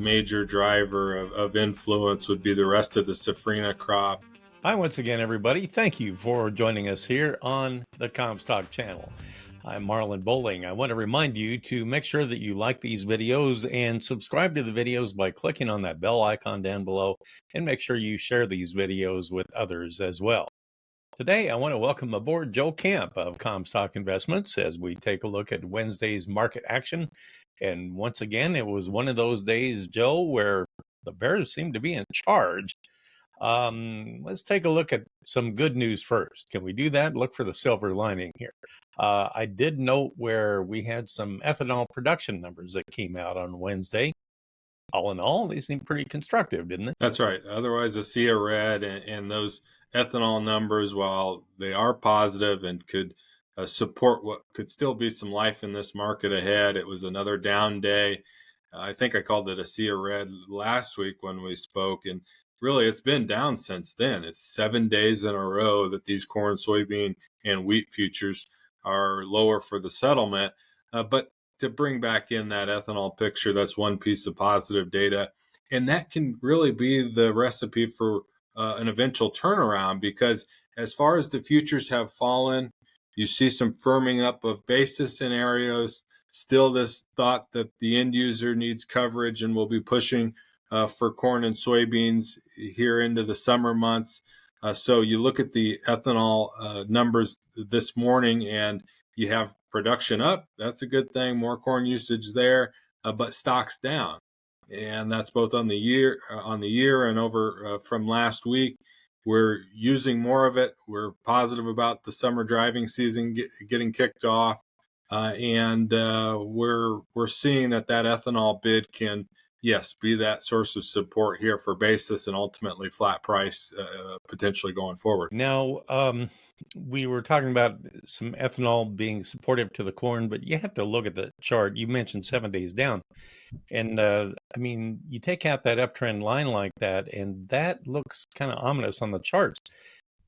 major driver of influence would be the rest of the safrinha crop. Hi, once again, everybody. Thank you for joining us here on the Comstock channel. I'm Marlon Bowling. I want to remind you to make sure that you like these videos and subscribe to the videos by clicking on that bell icon down below, and make sure you share these videos with others as well. Today, I want to welcome aboard Joe Camp of Comstock Investments as we take a look at Wednesday's market action. And once again, it was one of those days, Joe, where the bears seem to be in charge. Let's take a look at some good news first. Can we do that? Look for the silver lining here. I did note where we had some ethanol production numbers that came out on Wednesday. All in all, they seem pretty constructive, didn't they? That's right. Otherwise, I see a red, and those ethanol numbers, while they are positive and could support what could still be some life in this market ahead, it was another down day. I think I called it a sea of red last week when we spoke, and really it's been down since then. It's 7 days in a row that these corn, soybean, and wheat futures are lower for the settlement. But to bring back in that ethanol picture, that's one piece of positive data. And that can really be the recipe for an eventual turnaround, because as far as the futures have fallen, you see some firming up of basis scenarios. Still this thought that the end user needs coverage and will be pushing for corn and soybeans here into the summer months. So you look at the ethanol numbers this morning, and you have production up. That's a good thing. More corn usage there, but stocks down. And that's both on the year and over from last week. We're using more of it. We're positive about the summer driving season getting kicked off, and we're seeing that ethanol bid can, yes, be that source of support here for basis and ultimately flat price potentially going forward. Now, we were talking about some ethanol being supportive to the corn, but you have to look at the chart. You mentioned 7 days down. And I mean, you take out that uptrend line like that, and that looks kind of ominous on the charts.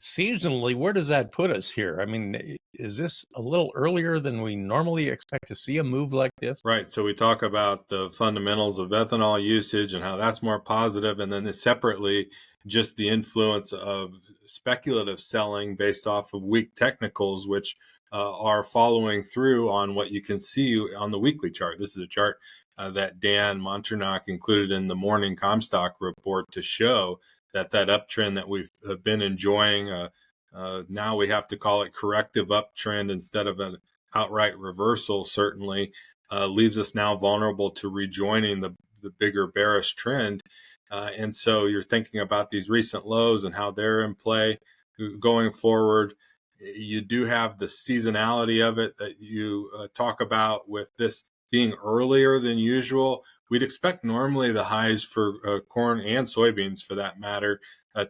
Seasonally, where does that put us here? I mean, is this a little earlier than we normally expect to see a move like this? Right. So we talk about the fundamentals of ethanol usage and how that's more positive, and then separately, just the influence of speculative selling based off of weak technicals, which are following through on what you can see on the weekly chart. This is a chart that Dan Monternock included in the morning Comstock report to show that uptrend that we've been enjoying, now we have to call it corrective uptrend instead of an outright reversal, certainly leaves us now vulnerable to rejoining the bigger bearish trend. And so you're thinking about these recent lows and how they're in play going forward. You do have the seasonality of it that you talk about with this being earlier than usual. We'd expect normally the highs for corn and soybeans, for that matter,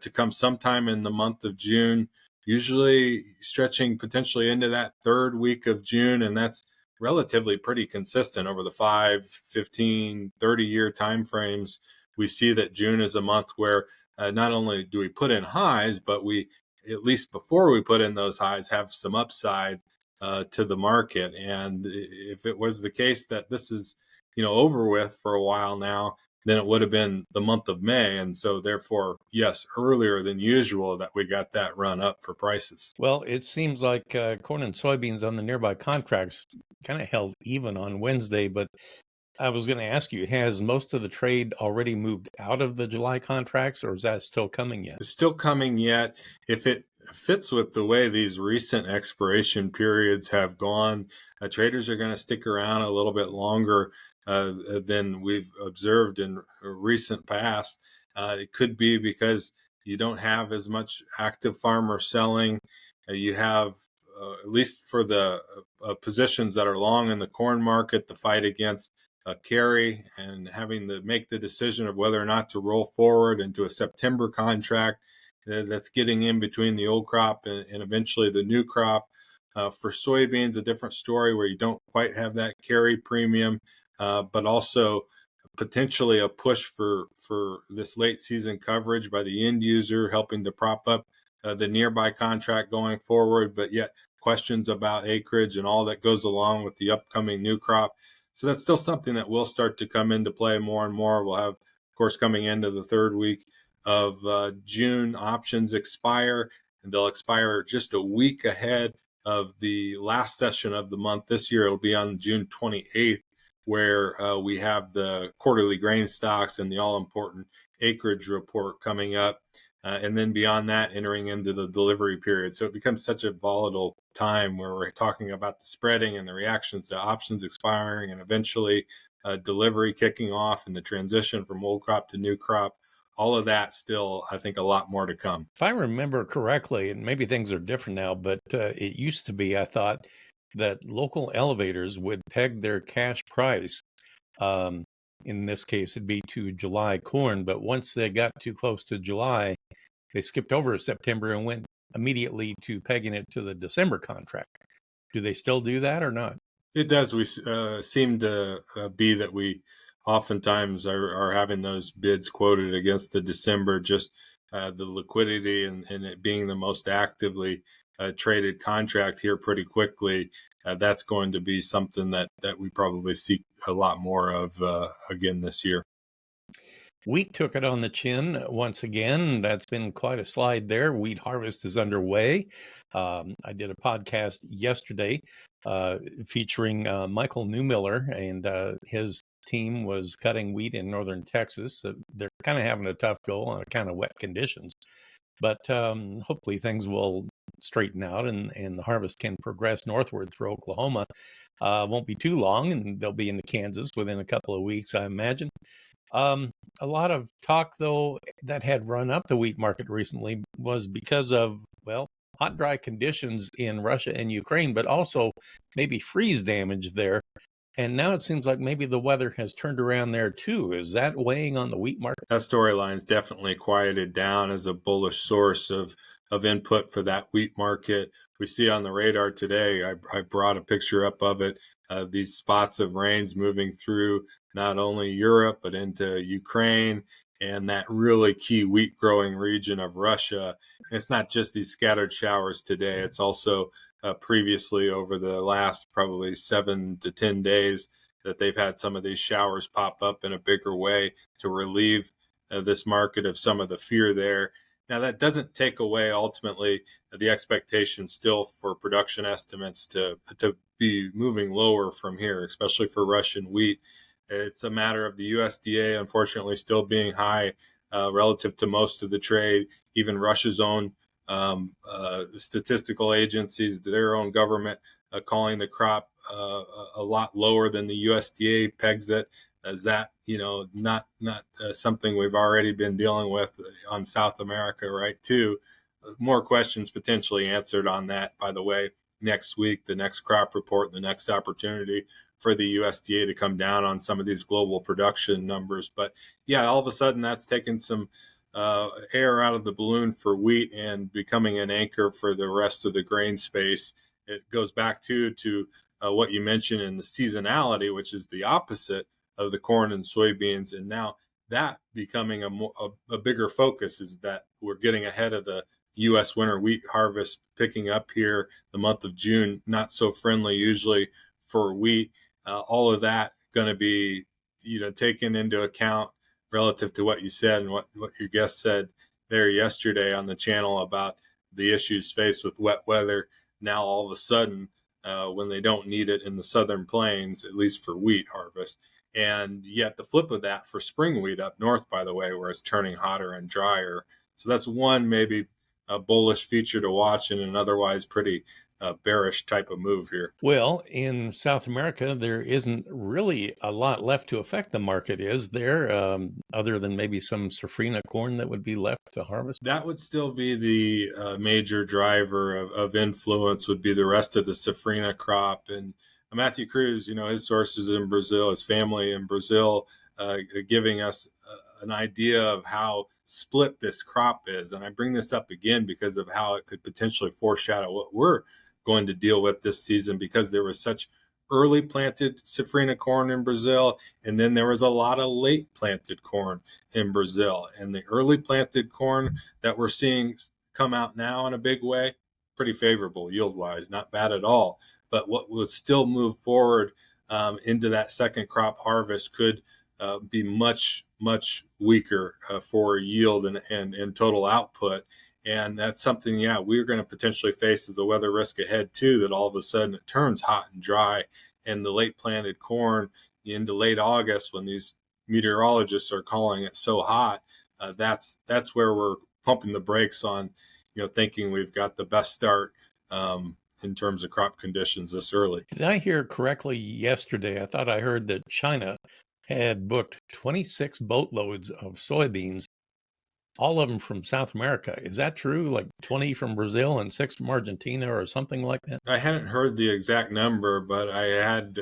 to come sometime in the month of June, usually stretching potentially into that third week of June. And that's relatively pretty consistent over the 5, 15, 30-year timeframes. We see that June is a month where not only do we put in highs, but we, at least before we put in those highs, have some upside to the market. And if it was the case that this is, over with for a while now, then it would have been the month of May. And so therefore, yes, earlier than usual that we got that run up for prices. Well, it seems like corn and soybeans on the nearby contracts kind of held even on Wednesday, but I was going to ask you, has most of the trade already moved out of the July contracts, or is that still coming yet? It's still coming yet. If it fits with the way these recent expiration periods have gone, traders are going to stick around a little bit longer than we've observed in recent past. It could be because you don't have as much active farmer selling. You have, at least for the positions that are long in the corn market, the fight against carry and having to make the decision of whether or not to roll forward into a September contract that's getting in between the old crop and eventually the new crop. For soybeans, a different story where you don't quite have that carry premium, but also potentially a push for this late season coverage by the end user, helping to prop up the nearby contract going forward, but yet questions about acreage and all that goes along with the upcoming new crop. So that's still something that will start to come into play more and more. We'll have, of course, coming into the third week of June, options expire, and they'll expire just a week ahead of the last session of the month. This year, it'll be on June 28th, where we have the quarterly grain stocks and the all-important acreage report coming up. And then beyond that, entering into the delivery period. So it becomes such a volatile time where we're talking about the spreading and the reactions to options expiring and eventually delivery kicking off and the transition from old crop to new crop. All of that still, I think, a lot more to come. If I remember correctly, and maybe things are different now, but it used to be, I thought, that local elevators would peg their cash price. In this case, it'd be to July corn. But once they got too close to July, they skipped over September and went immediately to pegging it to the December contract. Do they still do that or not? It does. We seem to be that we oftentimes are having those bids quoted against the December, just the liquidity and it being the most actively traded contract here pretty quickly. That's going to be something that we probably see a lot more of again this year. Wheat took it on the chin once again. That's been quite a slide there. Wheat harvest is underway. I did a podcast yesterday featuring Michael Newmiller, and his team was cutting wheat in northern Texas. They're kind of having a tough go on kind of wet conditions, but hopefully things will straighten out and the harvest can progress northward through Oklahoma. Won't be too long, and they'll be into Kansas within a couple of weeks, I imagine. A lot of talk, though, that had run up the wheat market recently was because of, well, hot, dry conditions in Russia and Ukraine, but also maybe freeze damage there. And now it seems like maybe the weather has turned around there too. Is that weighing on the wheat market? That storyline's definitely quieted down as a bullish source of input for that wheat market. We see on the radar today, I brought a picture up of it, these spots of rains moving through not only Europe, but into Ukraine and that really key wheat growing region of Russia. And it's not just these scattered showers today, it's also previously over the last probably 7 to 10 days that they've had some of these showers pop up in a bigger way to relieve this market of some of the fear there. Now, that doesn't take away ultimately the expectation still for production estimates to be moving lower from here, especially for Russian wheat. It's a matter of the USDA, unfortunately, still being high relative to most of the trade. Even Russia's own statistical agencies, their own government, calling the crop a lot lower than the USDA pegs it. As that, not something we've already been dealing with on South America, right, too. More questions potentially answered on that, by the way, next week, the next crop report, the next opportunity for the USDA to come down on some of these global production numbers. But yeah, all of a sudden that's taken some air out of the balloon for wheat and becoming an anchor for the rest of the grain space. It goes back to what you mentioned in the seasonality, which is the opposite of the corn and soybeans. And now that becoming a bigger focus is that we're getting ahead of the U.S. winter wheat harvest picking up here the month of June, not so friendly usually for wheat. All of that going to be, taken into account relative to what you said and what your guest said there yesterday on the channel about the issues faced with wet weather. Now, all of a sudden, when they don't need it in the southern plains, at least for wheat harvest. And yet the flip of that for spring wheat up north, by the way, where it's turning hotter and drier. So that's one maybe a bullish feature to watch in an otherwise pretty bearish type of move here. Well, in South America, there isn't really a lot left to affect the market, is there? Other than maybe some safrinha corn that would be left to harvest? That would still be the major driver of influence would be the rest of the safrinha crop. And Matthew Cruz, his sources in Brazil, his family in Brazil, giving us an idea of how split this crop is. And I bring this up again because of how it could potentially foreshadow what we're going to deal with this season, because there was such early planted safrinha corn in Brazil, and then there was a lot of late planted corn in Brazil. And the early planted corn that we're seeing come out now in a big way, pretty favorable yield-wise, not bad at all. But what would still move forward into that second crop harvest could be much, much weaker for yield and total output. And that's something, yeah, we're going to potentially face as a weather risk ahead too, that all of a sudden it turns hot and dry, and the late planted corn into late August, when these meteorologists are calling it so hot, that's where we're pumping the brakes on, thinking we've got the best start in terms of crop conditions this early. Did I hear correctly yesterday? I thought I heard that China had booked 26 boatloads of soybeans, all of them from South America. Is that true? Like 20 from Brazil and 6 from Argentina or something like that? I hadn't heard the exact number, but I had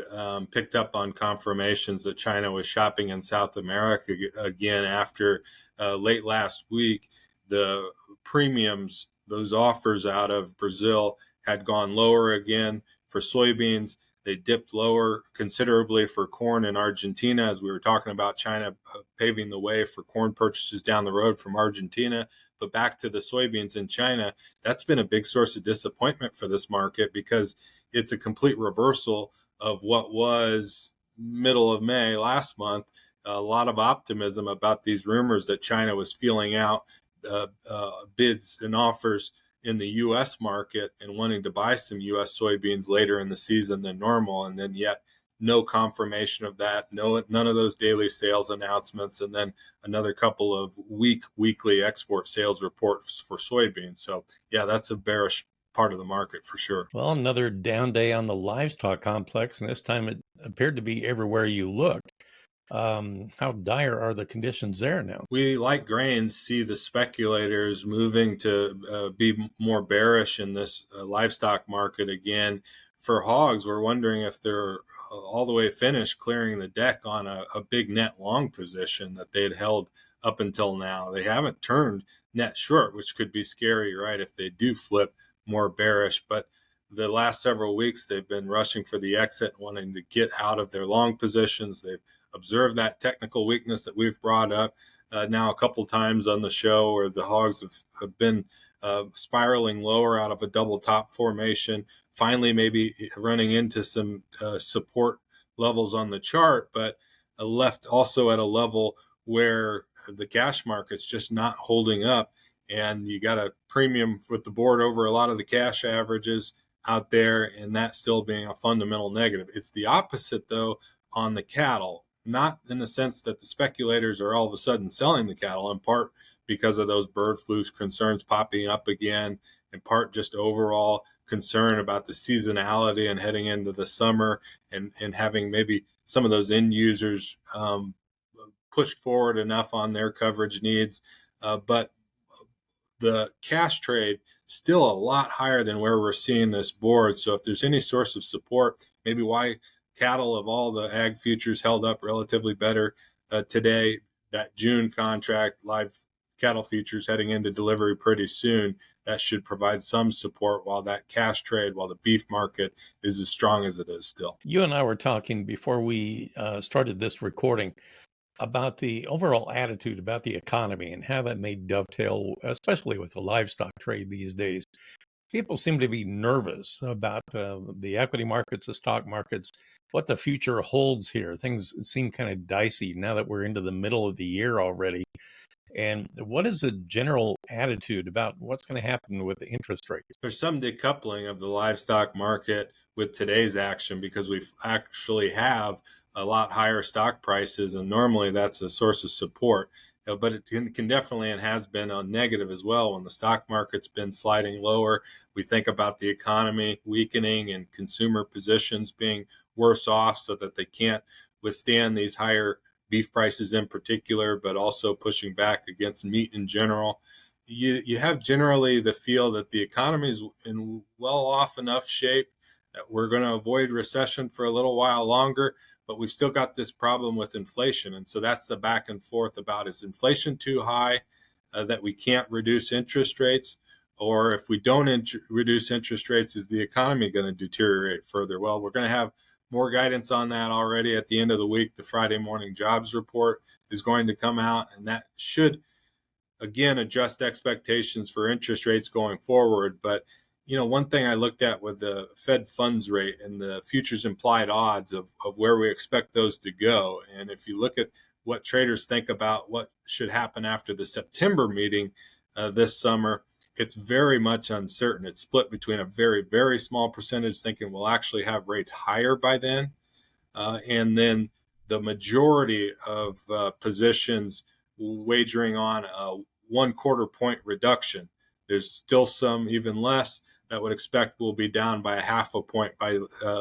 picked up on confirmations that China was shopping in South America again after late last week. The premiums, those offers out of Brazil, had gone lower again for soybeans. They dipped lower considerably for corn in Argentina, as we were talking about China paving the way for corn purchases down the road from Argentina. But back to the soybeans in China, that's been a big source of disappointment for this market, because it's a complete reversal of what was middle of May last month. A lot of optimism about these rumors that China was feeling out bids and offers in the U.S. market and wanting to buy some U.S. soybeans later in the season than normal, and then yet no confirmation of that, none of those daily sales announcements, and then another couple of weekly export sales reports for soybeans. So yeah, that's a bearish part of the market for sure. Well, another down day on the livestock complex, and this time it appeared to be everywhere you looked. How dire are the conditions there now? We, like grains, see the speculators moving to be more bearish in this livestock market again. For hogs, we're wondering if they're all the way finished clearing the deck on a big net long position that they'd held up until now. They haven't turned net short, which could be scary, right, if they do flip more bearish. But the last several weeks, they've been rushing for the exit, wanting to get out of their long positions. They've observed that technical weakness that we've brought up now a couple times on the show, where the hogs have been spiraling lower out of a double top formation, finally maybe running into some support levels on the chart, but left also at a level where the cash market's just not holding up, and you got a premium with the board over a lot of the cash averages out there, and that still being a fundamental negative. It's the opposite, though, on the cattle. Not in the sense that the speculators are all of a sudden selling the cattle, in part because of those bird flu concerns popping up again, in part just overall concern about the seasonality and heading into the summer, and having maybe some of those end users pushed forward enough on their coverage needs. But the cash trade still a lot higher than where we're seeing this board. So if there's any source of support, maybe why cattle of all the ag futures held up relatively better today, that June contract, live cattle futures heading into delivery pretty soon, that should provide some support, while that cash trade, while the beef market is as strong as it is still. You and I were talking before we started this recording about the overall attitude about the economy and how that may dovetail, especially with the livestock trade these days. People seem to be nervous about the equity markets, the stock markets, what the future holds here. Things seem kind of dicey now that we're into the middle of the year already. And what is the general attitude about what's going to happen with the interest rates? There's some decoupling of the livestock market with today's action, because we actually have a lot higher stock prices, and normally that's a source of support. But it can definitely, and has been, a negative as well when the stock market's been sliding lower. We think about the economy weakening and consumer positions being worse off, so that they can't withstand these higher beef prices in particular, but also pushing back against meat in general. You have generally the feel that the economy is in well off enough shape that we're going to avoid recession for a little while longer, but we've still got this problem with inflation. And so that's the back and forth about, is inflation too high that we can't reduce interest rates? Or if we don't reduce interest rates, is the economy going to deteriorate further? Well, we're going to have more guidance on that already at the end of the week. The Friday morning jobs report is going to come out, and that should, again, adjust expectations for interest rates going forward. But one thing I looked at with the Fed funds rate and the futures implied odds of where we expect those to go. And if you look at what traders think about what should happen after the September meeting this summer, it's very much uncertain. It's split between a very, very small percentage thinking we'll actually have rates higher by then. And then the majority of positions wagering on a 1/4 point reduction. There's still some, even less, that would expect will be down by a 1/2 point by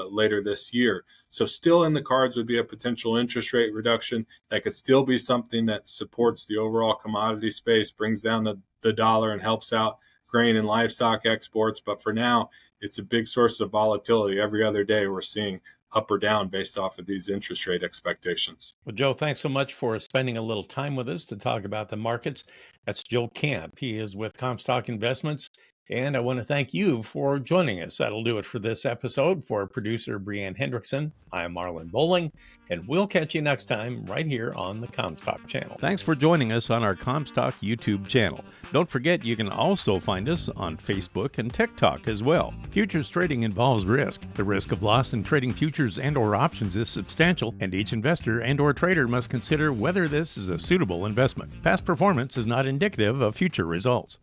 later this year. So still in the cards would be a potential interest rate reduction. That could still be something that supports the overall commodity space, brings down the dollar and helps out grain and livestock exports. But for now, it's a big source of volatility. Every other day we're seeing up or down based off of these interest rate expectations. Well, Joe, thanks so much for spending a little time with us to talk about the markets. That's Joe Camp. He is with Comstock Investments. And I want to thank you for joining us. That'll do it for this episode. For producer Brianne Hendrickson, I'm Marlon Bowling, and we'll catch you next time right here on the Comstock channel. Thanks for joining us on our Comstock YouTube channel. Don't forget, you can also find us on Facebook and TikTok as well. Futures trading involves risk. The risk of loss in trading futures and or options is substantial, and each investor and or trader must consider whether this is a suitable investment. Past performance is not indicative of future results.